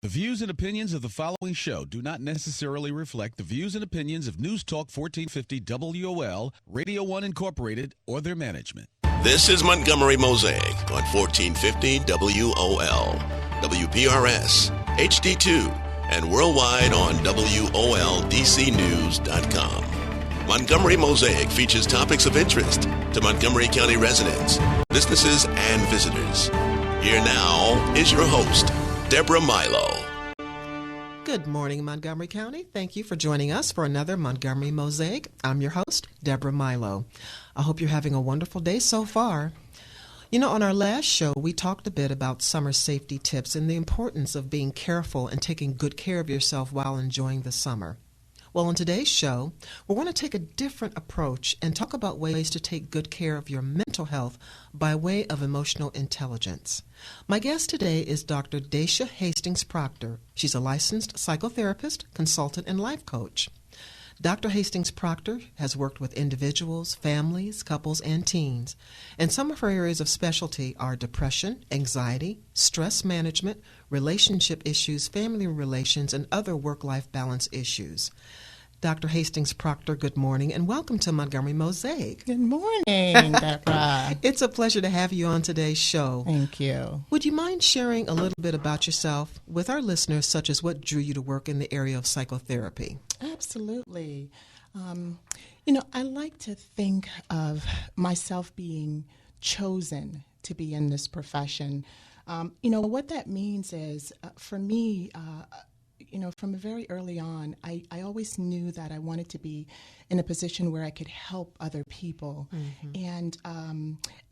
The views and opinions of the following show do not necessarily reflect the views and opinions of News Talk 1450 WOL, Radio 1 Incorporated, or their management. This is Montgomery Mosaic on 1450 WOL, WPRS, HD2, and worldwide on WOLDCnews.com. Montgomery Mosaic features topics of interest to Montgomery County residents, businesses, and visitors. Here now is your host, Deborah Milo. Good morning, Montgomery County. Thank you for joining us for another Montgomery Mosaic. I'm your host, Deborah Milo. I hope you're having a wonderful day so far. You know, on our last show, we talked a bit about summer safety tips and the importance of being careful and taking good care of yourself while enjoying the summer. Well, on today's show, we're going to take a different approach and talk about ways to take good care of your mental health by way of emotional intelligence. My guest today is Dr. Dacia Hastings Proctor. She's a licensed psychotherapist, consultant, and life coach. Dr. Hastings Proctor has worked with individuals, families, couples, and teens. And some of her areas of specialty are depression, anxiety, stress management, relationship issues, family relations, and other work-life balance issues. Dr. Hastings Proctor, good morning, and welcome to Montgomery Mosaic. Good morning, Deborah. It's a pleasure to have you on today's show. Thank you. Would you mind sharing a little bit about yourself with our listeners, such as what drew you to work in the area of psychotherapy? Absolutely. I like to think of myself being chosen to be in this profession. What that means is, for me, from very early on, I always knew that I wanted to be in a position where I could help other people. Mm-hmm. And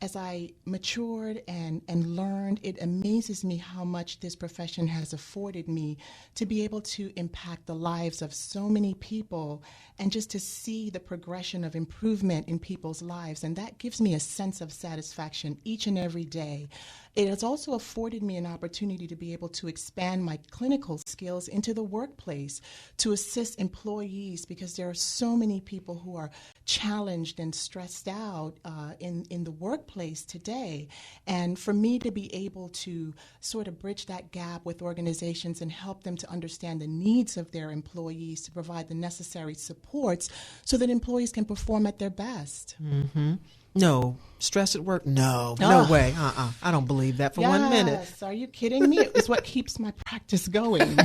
as I matured and learned, it amazes me how much this profession has afforded me to be able to impact the lives of so many people and just to see the progression of improvement in people's lives. And that gives me a sense of satisfaction each and every day. It has also afforded me an opportunity to be able to expand my clinical skills into the workplace to assist employees, because there are so many people who are challenged and stressed out in the workplace today. And for me to be able to sort of bridge that gap with organizations and help them to understand the needs of their employees, to provide the necessary supports so that employees can perform at their best. Mm-hmm. No. Stress at work? No. No way. I don't believe that for 1 minute. Yes. Are you kidding me? It's what keeps my practice going.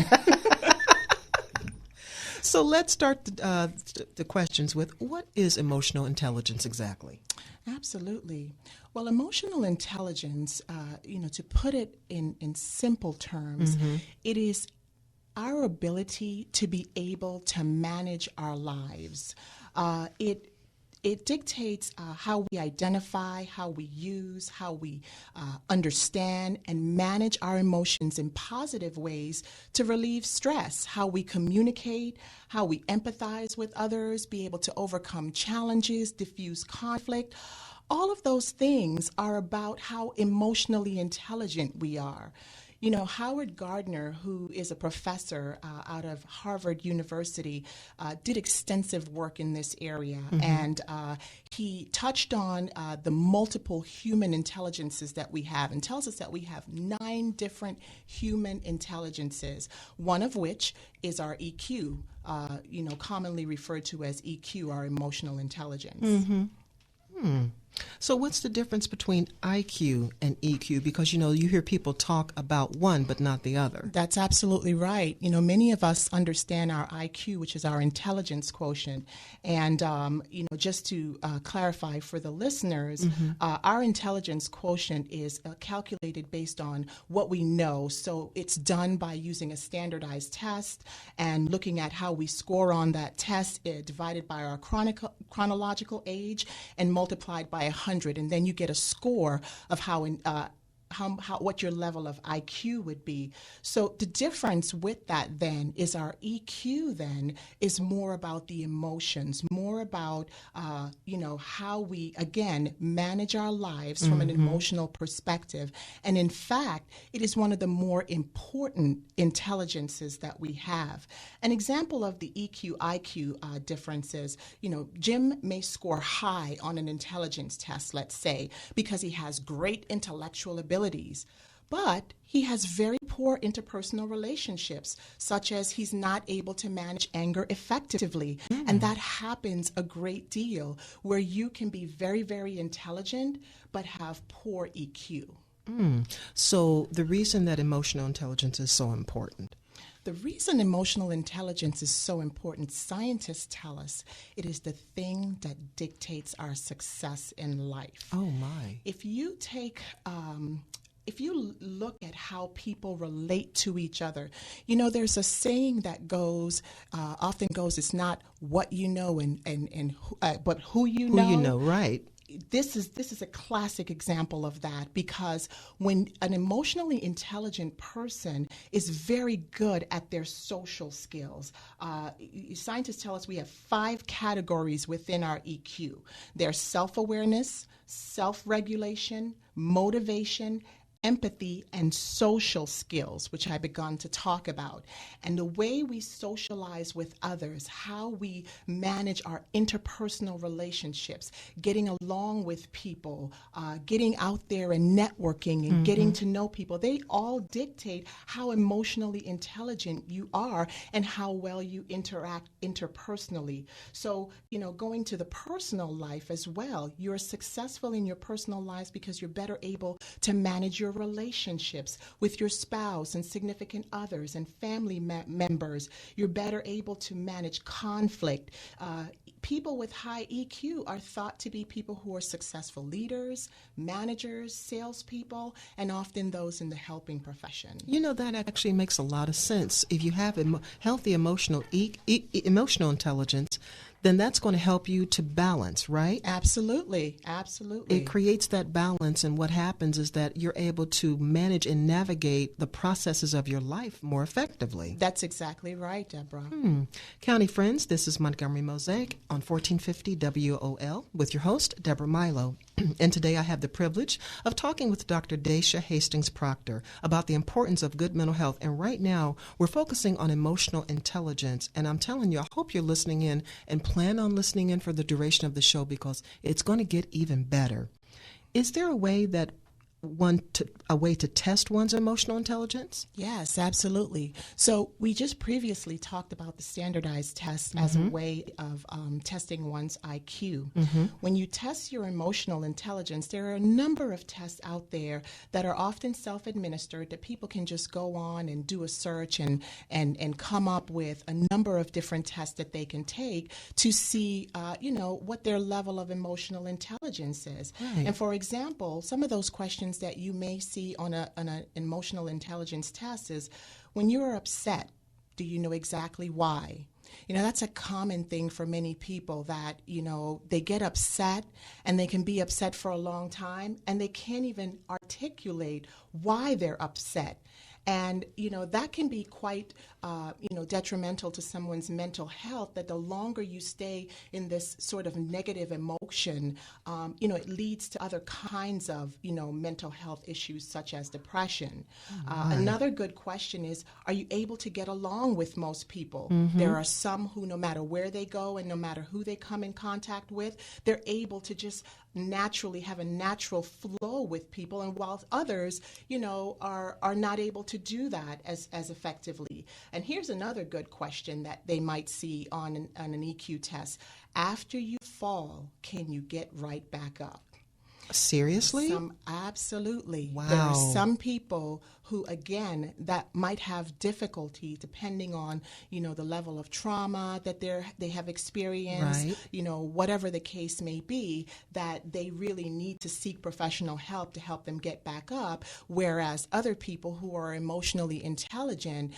So let's start the questions with, what is emotional intelligence exactly? Absolutely. Well, emotional intelligence, to put it in simple terms, mm-hmm. It is our ability to be able to manage our lives. It dictates how we identify, how we use, how we understand and manage our emotions in positive ways to relieve stress, how we communicate, how we empathize with others, be able to overcome challenges, diffuse conflict. All of those things are about how emotionally intelligent we are. You know, Howard Gardner, who is a professor out of Harvard University, did extensive work in this area, mm-hmm. and he touched on the multiple human intelligences that we have, and tells us that we have 9 different human intelligences, one of which is our EQ, commonly referred to as EQ, our emotional intelligence. Mm-hmm. So what's the difference between IQ and EQ? Because, you hear people talk about one but not the other. That's absolutely right. Many of us understand our IQ, which is our intelligence quotient. And, just to clarify for the listeners, mm-hmm. Our intelligence quotient is calculated based on what we know. So it's done by using a standardized test and looking at how we score on that test, divided by our chronological age and multiplied by 100, and then you get a score of what your level of IQ would be. So the difference with that then is our EQ then is more about the emotions, more about how we again manage our lives mm-hmm. from an emotional perspective. And in fact, it is one of the more important intelligences that we have. An example of the EQ IQ differences, Jim may score high on an intelligence test, let's say, because he has great intellectual abilities. but he has very poor interpersonal relationships, such as he's not able to manage anger effectively. And that happens a great deal, where you can be very, very intelligent, but have poor EQ. So the reason that emotional intelligence is so important. The reason emotional intelligence is so important, scientists tell us, it is the thing that dictates our success in life. Oh, my. If you look at how people relate to each other, there's a saying that often goes, it's not what you know but who you know. Who you know, right. This is a classic example of that, because when an emotionally intelligent person is very good at their social skills, scientists tell us we have 5 categories within our EQ. There's self-awareness, self-regulation, motivation, empathy, and social skills, which I begun to talk about. And the way we socialize with others, how we manage our interpersonal relationships, getting along with people, getting out there and networking and getting to know people, they all dictate how emotionally intelligent you are and how well you interact interpersonally. So, going to the personal life as well, you're successful in your personal lives because you're better able to manage your relationships with your spouse and significant others and family members. You're better able to manage conflict. People with high EQ are thought to be people who are successful leaders, managers, salespeople, and often those in the helping profession. That actually makes a lot of sense. If you have healthy emotional intelligence, then that's going to help you to balance, right? Absolutely. It creates that balance, and what happens is that you're able to manage and navigate the processes of your life more effectively. That's exactly right, Deborah. County friends, this is Montgomery Mosaic on 1450 WOL with your host, Deborah Milo. And today I have the privilege of talking with Dr. Daisha Hastings Proctor about the importance of good mental health. And right now, we're focusing on emotional intelligence. And I'm telling you, I hope you're listening in and plan on listening in for the duration of the show, because it's going to get even better. Is there a way to test one's emotional intelligence? Yes, absolutely. So we just previously talked about the standardized test as a way of testing one's IQ. When you test your emotional intelligence, there are a number of tests out there that are often self-administered that people can just go on and do a search and come up with a number of different tests that they can take to see, what their level of emotional intelligence is. Right. And for example, some of those questions that you may see on an emotional intelligence test is, when you're upset, do you know exactly why? That's a common thing for many people, that, they get upset and they can be upset for a long time and they can't even articulate why they're upset. And, that can be quite, detrimental to someone's mental health, that the longer you stay in this sort of negative emotion, it leads to other kinds of, mental health issues such as depression. Another good question is, are you able to get along with most people? There are some who, no matter where they go and no matter who they come in contact with, they're able to just naturally have a natural flow with people, and while others, are not able to do that as effectively. And here's another good question that they might see on an EQ test. After you fall, can you get right back up? Seriously? Absolutely. Wow. There are some people who, again, that might have difficulty depending on, the level of trauma that they have experienced, right. Whatever the case may be, that they really need to seek professional help to help them get back up, whereas other people who are emotionally intelligent,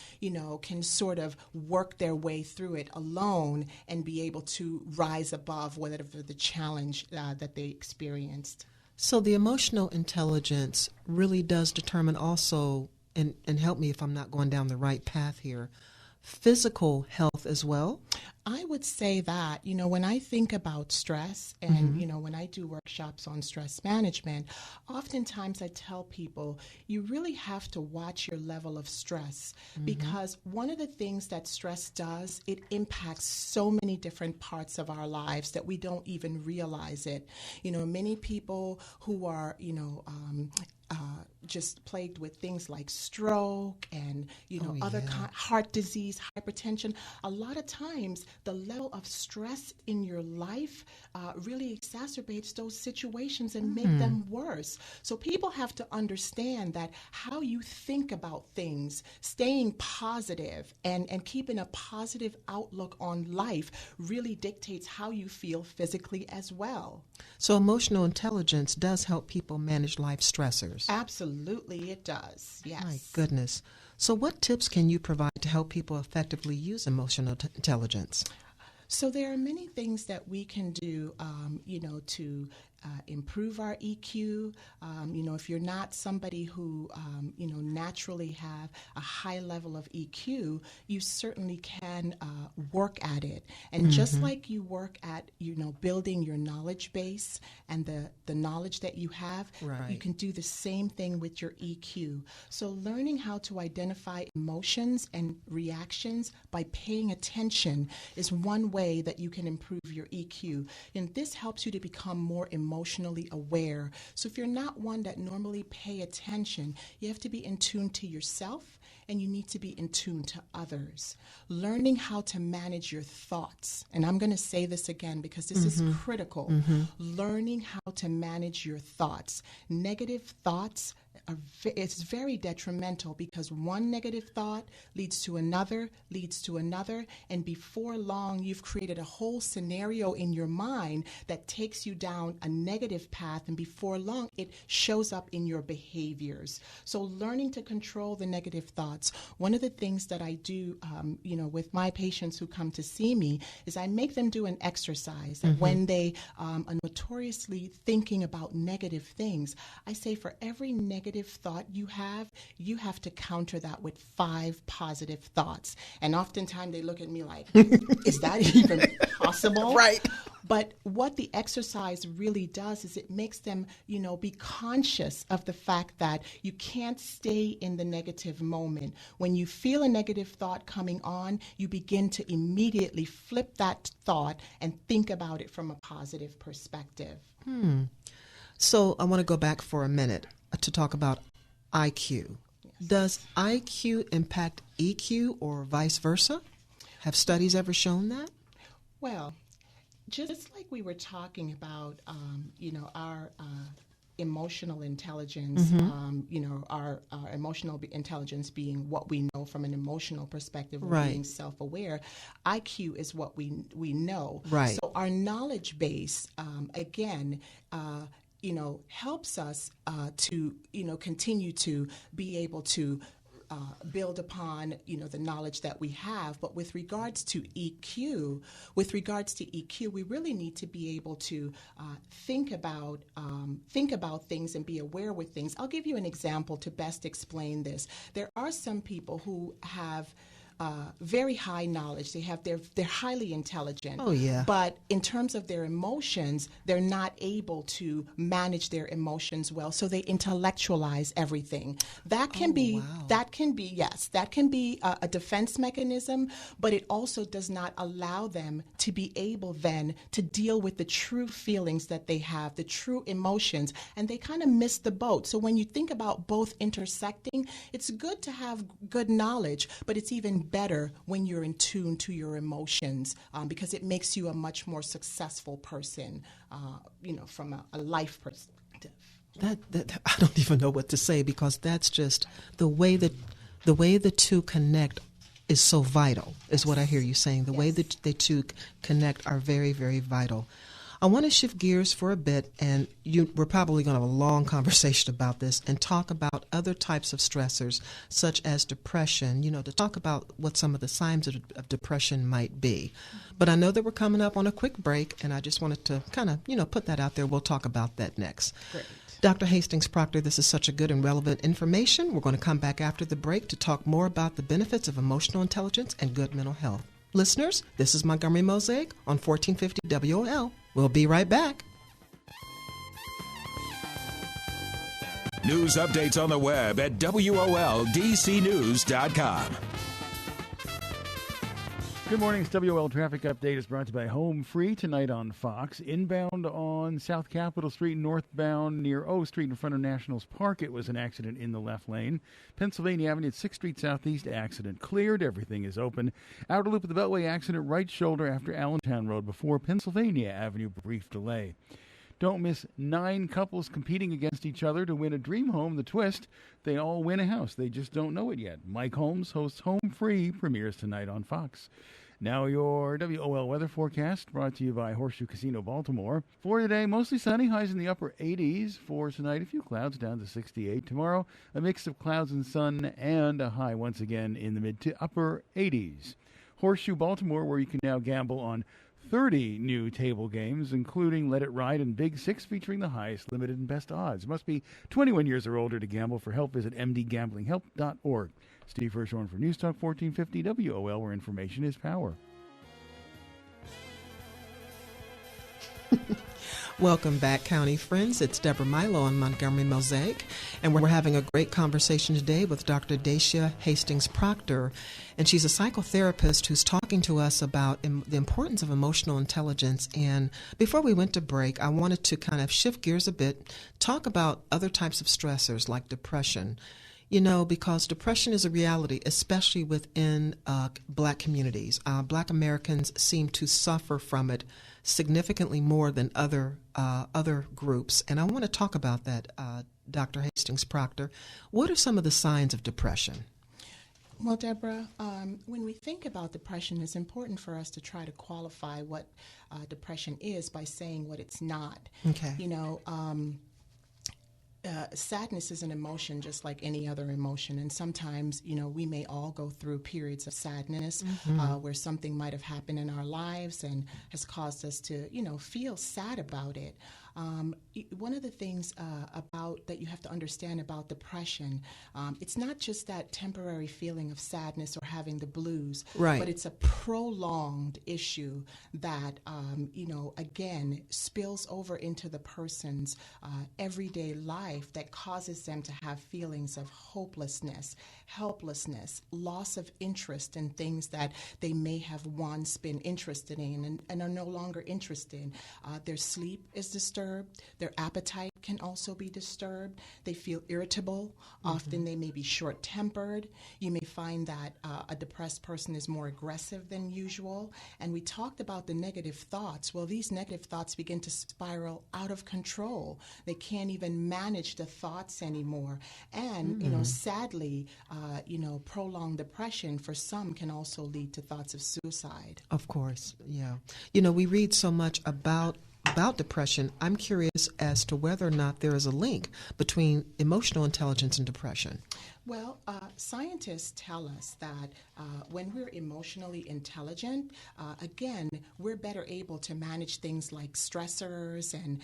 can sort of work their way through it alone and be able to rise above whatever the challenge that they experienced. So the emotional intelligence really does determine also, and help me if I'm not going down the right path here, physical health as well? I would say that, when I think about stress and, when I do workshops on stress management, oftentimes I tell people you really have to watch your level of stress because one of the things that stress does, it impacts so many different parts of our lives that we don't even realize it. Many people who are, just plagued with things like stroke and, other heart disease, hypertension. A lot of times, the level of stress in your life really exacerbates those situations and make them worse. So people have to understand that how you think about things, staying positive and keeping a positive outlook on life really dictates how you feel physically as well. So emotional intelligence does help people manage life stressors. Absolutely, it does. Yes. My goodness. So what tips can you provide to help people effectively use emotional intelligence? So there are many things that we can do, to improve our EQ. If you're not somebody who, naturally have a high level of EQ, you certainly can work at it. And just like you work at, building your knowledge base and the knowledge that you have, you can do the same thing with your EQ. So learning how to identify emotions and reactions by paying attention is one way that you can improve your EQ. And this helps you to become more emotionally aware. So if you're not one that normally pay attention, you have to be in tune to yourself and you need to be in tune to others. Learning how to manage your thoughts. And I'm going to say this again because this is critical. Learning how to manage your thoughts. Negative thoughts it's very detrimental because one negative thought leads to another, and before long you've created a whole scenario in your mind that takes you down a negative path, and before long it shows up in your behaviors. So learning to control the negative thoughts. One of the things that I do, with my patients who come to see me is I make them do an exercise. And when they are notoriously thinking about negative things, I say for every negative thought you have to counter that with 5 positive thoughts. And oftentimes they look at me like, is that even possible? Right. But what the exercise really does is it makes them, be conscious of the fact that you can't stay in the negative moment. When you feel a negative thought coming on, you begin to immediately flip that thought and think about it from a positive perspective. So I want to go back for a minute to talk about IQ. Yes. Does IQ impact EQ or vice versa? Have studies ever shown that? Well, just like we were talking about, our emotional intelligence, our emotional intelligence being what we know from an emotional perspective, or being self-aware. IQ is what we know. Right. So our knowledge base, helps us to, continue to be able to build upon, the knowledge that we have. But with regards to EQ, we really need to be able to think about things and be aware with things. I'll give you an example to best explain this. There are some people who have very high knowledge. They're highly intelligent. Oh, yeah. But in terms of their emotions, they're not able to manage their emotions well. So they intellectualize everything. That can be a defense mechanism, but it also does not allow them to be able then to deal with the true feelings that they have, the true emotions, and they kind of miss the boat. So when you think about both intersecting, it's good to have good knowledge, but it's even better when you're in tune to your emotions because it makes you a much more successful person, from a life perspective. That I don't even know what to say because that's just the way the two connect is so vital, is what I hear you saying. The way that the two connect are very, very vital. I want to shift gears for a bit, and we're probably going to have a long conversation about this and talk about other types of stressors, such as depression, to talk about what some of the signs of depression might be. But I know that we're coming up on a quick break, and I just wanted to kind of, put that out there. We'll talk about that next. Great. Dr. Hastings Proctor, this is such a good and relevant information. We're going to come back after the break to talk more about the benefits of emotional intelligence and good mental health. Listeners, this is Montgomery Mosaic on 1450 WOL. We'll be right back. News updates on the web at WOLDCnews.com. Good morning. This WOL Traffic Update is brought to you by Home Free tonight on Fox. Inbound on South Capitol Street, northbound near O Street in front of Nationals Park. It was an accident in the left lane. Pennsylvania Avenue at 6th Street Southeast, accident cleared. Everything is open. Outer loop of the Beltway, accident right shoulder after Allentown Road before Pennsylvania Avenue, brief delay. Don't miss 9 couples competing against each other to win a dream home. The twist, they all win a house. They just don't know it yet. Mike Holmes hosts Home Free, premieres tonight on Fox. Now your WOL weather forecast brought to you by Horseshoe Casino Baltimore. For today, mostly sunny, highs in the upper 80s. For tonight, a few clouds down to 68. Tomorrow, a mix of clouds and sun and a high once again in the mid to upper 80s. Horseshoe Baltimore, where you can now gamble on 30 new table games, including Let It Ride and Big Six, featuring the highest limited and best odds. Must be 21 years or older to gamble. For help, visit mdgamblinghelp.org. Steve Hirschhorn for News Talk 1450 WOL, where information is power. Welcome back, County friends. It's Deborah Milo on Montgomery Mosaic, and we're having a great conversation today with Dr. Dacia Hastings Proctor, and she's a psychotherapist who's talking to us about the importance of emotional intelligence. And before we went to break, I wanted to kind of shift gears a bit, talk about other types of stressors like depression. You know, because depression is a reality, especially within Black communities. Black Americans seem to suffer from it significantly more than other groups. And I want to talk about that, Dr. Hastings Proctor. What are some of the signs of depression? Well, Deborah, when we think about depression, it's important for us to try to qualify what depression is by saying what it's not. Okay. You know, sadness is an emotion just like any other emotion, and sometimes, you know, we may all go through periods of sadness where something might have happened in our lives and has caused us to, you know, feel sad about it. One of the things about that you have to understand about depression, it's not just that temporary feeling of sadness or having the blues, right, but it's a prolonged issue that, you know, again, spills over into the person's everyday life that causes them to have feelings of hopelessness, helplessness, loss of interest in things that they may have once been interested in and are no longer interested in. Their sleep is disturbed. Their appetite can also be disturbed. They feel irritable. Often they may be short-tempered. You may find that a depressed person is more aggressive than usual. And we talked about the negative thoughts. Well, these negative thoughts begin to spiral out of control. They can't even manage the thoughts anymore. And, you know, sadly, you know, prolonged depression for some can also lead to thoughts of suicide. Of course, yeah. You know, we read so much about depression. I'm curious as to whether or not there is a link between emotional intelligence and depression. Well, scientists tell us that when we're emotionally intelligent, again, we're better able to manage things like stressors and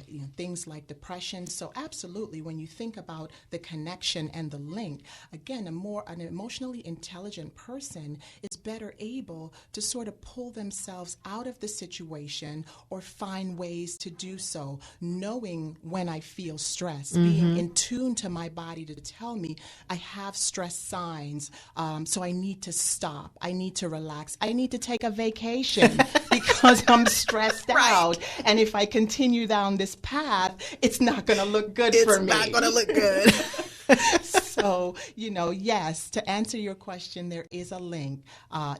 you know, things like depression. So absolutely, when you think about the connection and the link, again, an emotionally intelligent person is better able to sort of pull themselves out of the situation or find ways to do so, knowing when I feel stress, being in tune to my body to tell me I have stress signs, so I need to stop. I need to relax. I need to take a vacation because I'm stressed out. And if I continue down this path, it's not going to look good for me. It's not going to look good. So, you know, yes, to answer your question, there is a link,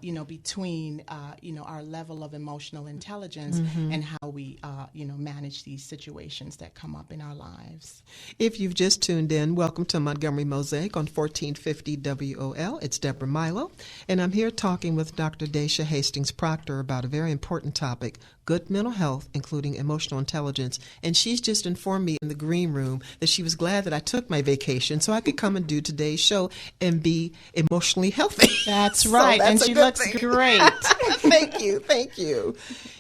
you know, between, you know, our level of emotional intelligence and how we, you know, manage these situations that come up in our lives. If you've just tuned in, welcome to Montgomery Mosaic on 1450 WOL. It's Deborah Milo, and I'm here talking with Dr. Dacia Hastings Proctor about a very important topic, good mental health, including emotional intelligence. And she's just informed me in the green room that she was glad that I took my vacation so I could come and do today's show and be emotionally healthy. That's right. So that's and she looks great. Thank you.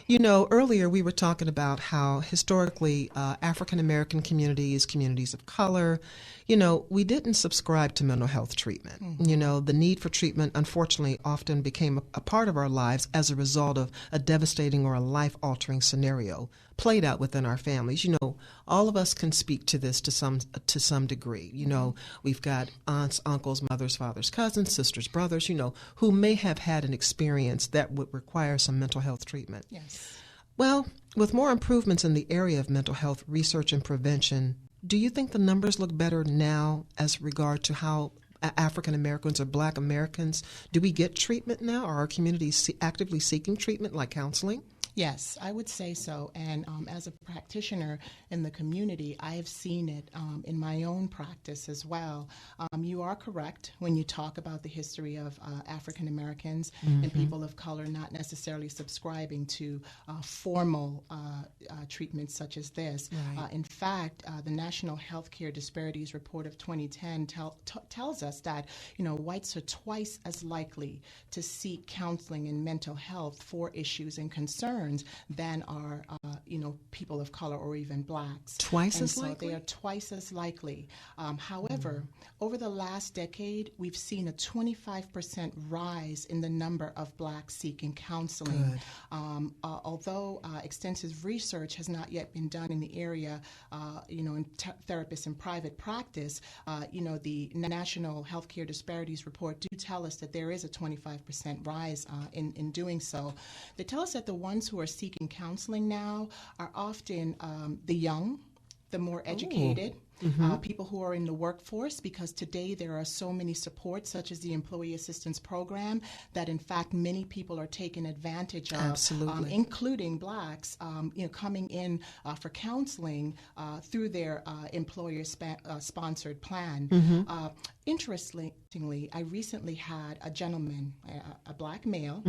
You know, earlier we were talking about how historically African American communities, communities of color, you know, we didn't subscribe to mental health treatment. Mm-hmm. You know, the need for treatment, unfortunately, often became a part of our lives as a result of a devastating or a life-altering scenario played out within our families. You know, all of us can speak to this to some degree. You know, we've got aunts, uncles, mothers, fathers, cousins, sisters, brothers, you know, who may have had an experience that would require some mental health treatment. Yes. Well, with more improvements in the area of mental health research and prevention, do you think the numbers look better now as regard to how African Americans or Black Americans, do we get treatment now? Are our communities actively seeking treatment like counseling? Yes, I would say so. And as a practitioner in the community, I have seen it in my own practice as well. You are correct when you talk about the history of African Americans and people of color not necessarily subscribing to formal treatments such as this. Right. In fact, the National Healthcare Disparities Report of 2010 tells us that, you know, whites are twice as likely to seek counseling and mental health for issues and concerns than are, you know, people of color or even blacks. Twice as likely? So they are twice as likely. However, over the last decade, we've seen a 25% rise in the number of blacks seeking counseling. Although extensive research has not yet been done in the area, you know, in therapists in private practice, you know, the National Healthcare Disparities Report do tell us that there is a 25% rise in doing so. They tell us that the ones who are seeking counseling now are often the young, the more educated, people who are in the workforce, because today there are so many supports, such as the Employee Assistance Program, that in fact many people are taking advantage of. Absolutely. Including blacks, you know, coming in for counseling through their employer-sponsored plan. Interestingly, I recently had a gentleman, a black male,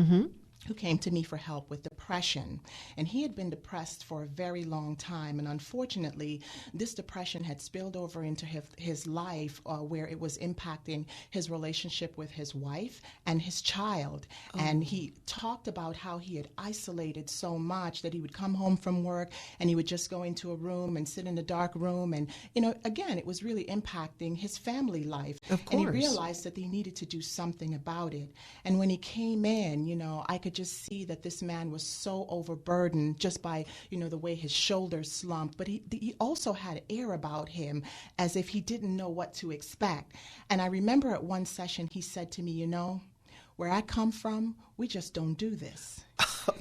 who came to me for help with depression. And he had been depressed for a very long time. And unfortunately, this depression had spilled over into his life where it was impacting his relationship with his wife and his child. And he talked about how he had isolated so much that he would come home from work and he would just go into a room and sit in a dark room. And, you know, again, it was really impacting his family life. Of course. And he realized that they needed to do something about it. And when he came in, you know, I could just see that this man was so overburdened just by, you know, the way his shoulders slumped. But he also had air about him as if he didn't know what to expect. And I remember at one session he said to me, you know, where I come from, we just don't do this.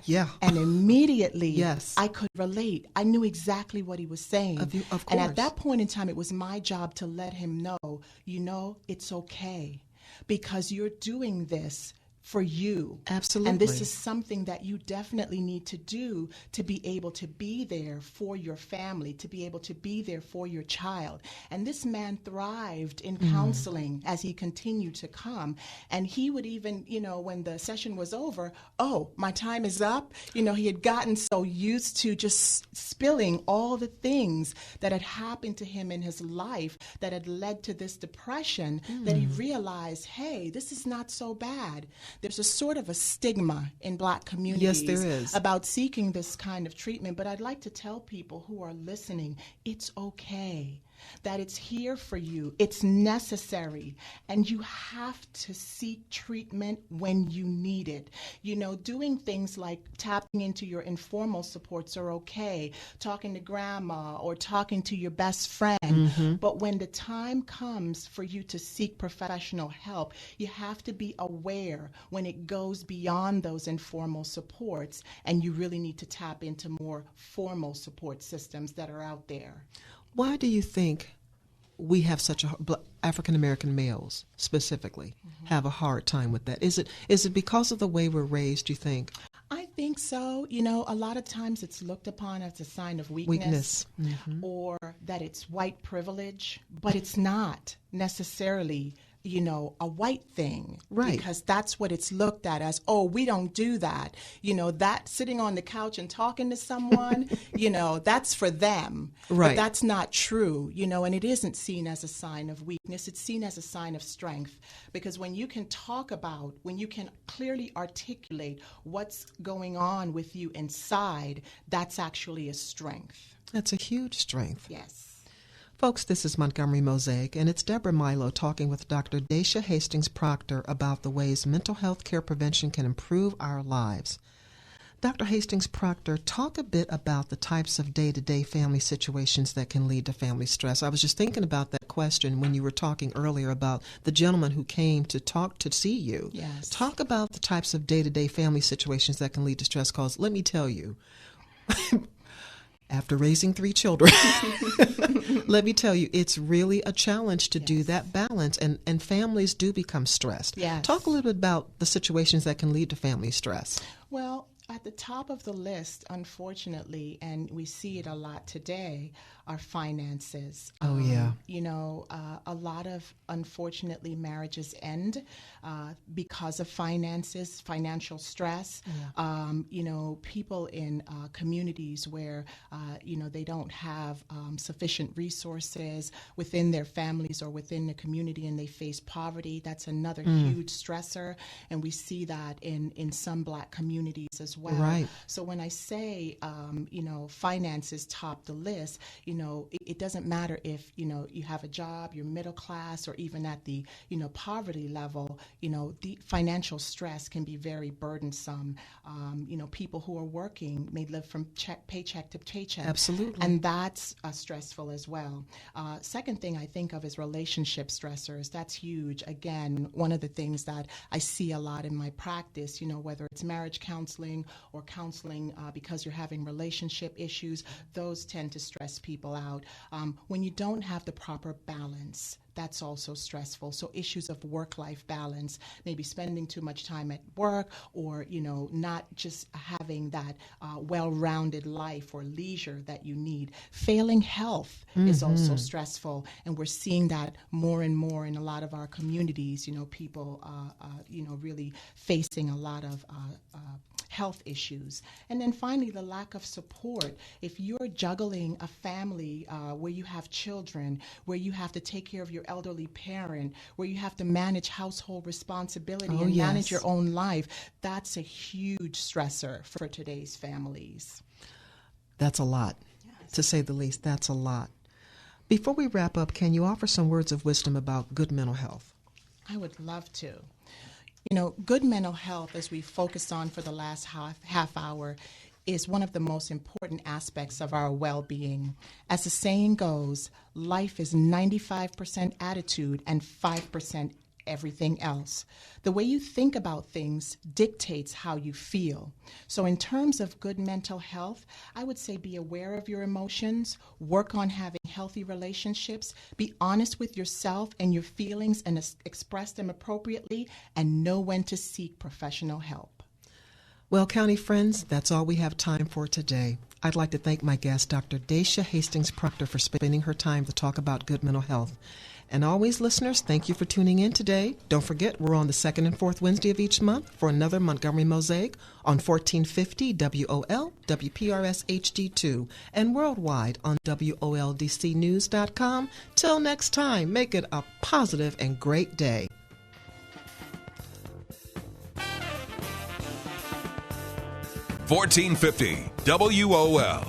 Yeah. And immediately, yes, I could relate. I knew exactly what he was saying. Of course. And at that point in time, it was my job to let him know, you know, it's okay because you're doing this for you. Absolutely. And this is something that you definitely need to do to be able to be there for your family, to be able to be there for your child. And this man thrived in counseling as he continued to come. And he would even, you know, when the session was over, oh, my time is up. You know, he had gotten so used to just spilling all the things that had happened to him in his life that had led to this depression that he realized, hey, this is not so bad. There's a sort of a stigma in black communities Yes, there is. about seeking this kind of treatment, but I'd like to tell people who are listening, it's okay, that it's here for you, it's necessary, and you have to seek treatment when you need it. You know, doing things like tapping into your informal supports are okay, talking to grandma or talking to your best friend, but when the time comes for you to seek professional help, you have to be aware when it goes beyond those informal supports, and you really need to tap into more formal support systems that are out there. Why do you think we have such African American males specifically have a hard time with that? Is it because of the way we're raised, do you think? I think so. You know, a lot of times it's looked upon as a sign of weakness. Or that it's white privilege, but it's not necessarily a white thing. Right. Because that's what it's looked at as, oh, we don't do that. That sitting on the couch and talking to someone, that's for them. Right. But that's not true, and it isn't seen as a sign of weakness. It's seen as a sign of strength. Because when you can when you can clearly articulate what's going on with you inside, that's actually a strength. That's a huge strength. Yes. Folks, this is Montgomery Mosaic, and it's Deborah Milo talking with Dr. Dacia Hastings Proctor about the ways mental health care prevention can improve our lives. Dr. Hastings Proctor, talk a bit about the types of day-to-day family situations that can lead to family stress. I was just thinking about that question when you were talking earlier about the gentleman who came to see you. Yes. Talk about the types of day-to-day family situations that can lead to stress, because let me tell you, after raising 3 children, let me tell you, it's really a challenge to do that balance, and families do become stressed. Yes. Talk a little bit about the situations that can lead to family stress. Well, at the top of the list, unfortunately, and we see it a lot today, are finances. Oh, yeah. A lot of, unfortunately, marriages end because of finances, financial stress. Yeah. People in communities where, they don't have sufficient resources within their families or within the community, and they face poverty. That's another huge stressor, and we see that in some Black communities as well. Right. So when I say, finances top the list, it doesn't matter if, you have a job, you're middle class, or even at the, poverty level, the financial stress can be very burdensome. People who are working may live from paycheck to paycheck. Absolutely. And that's stressful as well. Second thing I think of is relationship stressors. That's huge. Again, one of the things that I see a lot in my practice, whether it's marriage counseling or counseling because you're having relationship issues, those tend to stress people out. When you don't have the proper balance, that's also stressful. So issues of work-life balance, maybe spending too much time at work, or, not just having that well-rounded life or leisure that you need. Failing health is also stressful, and we're seeing that more and more in a lot of our communities, people, really facing a lot of health issues. And then finally, the lack of support. If you're juggling a family where you have children, where you have to take care of your elderly parent, where you have to manage household responsibility and manage your own life, that's a huge stressor for today's families. That's a lot, to say the least. That's a lot. Before we wrap up, can you offer some words of wisdom about good mental health? I would love to. Good mental health, as we focused on for the last half hour, is one of the most important aspects of our well-being. As the saying goes, life is 95% attitude and 5% everything else. The way you think about things dictates how you feel. So in terms of good mental health, I would say be aware of your emotions, work on having healthy relationships, be honest with yourself and your feelings and express them appropriately, and know when to seek professional help. Well, County friends, that's all we have time for today. I'd like to thank my guest, Dr. Dacia Hastings Proctor, for spending her time to talk about good mental health. And always, listeners, thank you for tuning in today. Don't forget, we're on the second and fourth Wednesday of each month for another Montgomery Mosaic on 1450 WOL, WPRS HD2, and worldwide on WOLDCnews.com. Till next time, make it a positive and great day. (1450) WOL.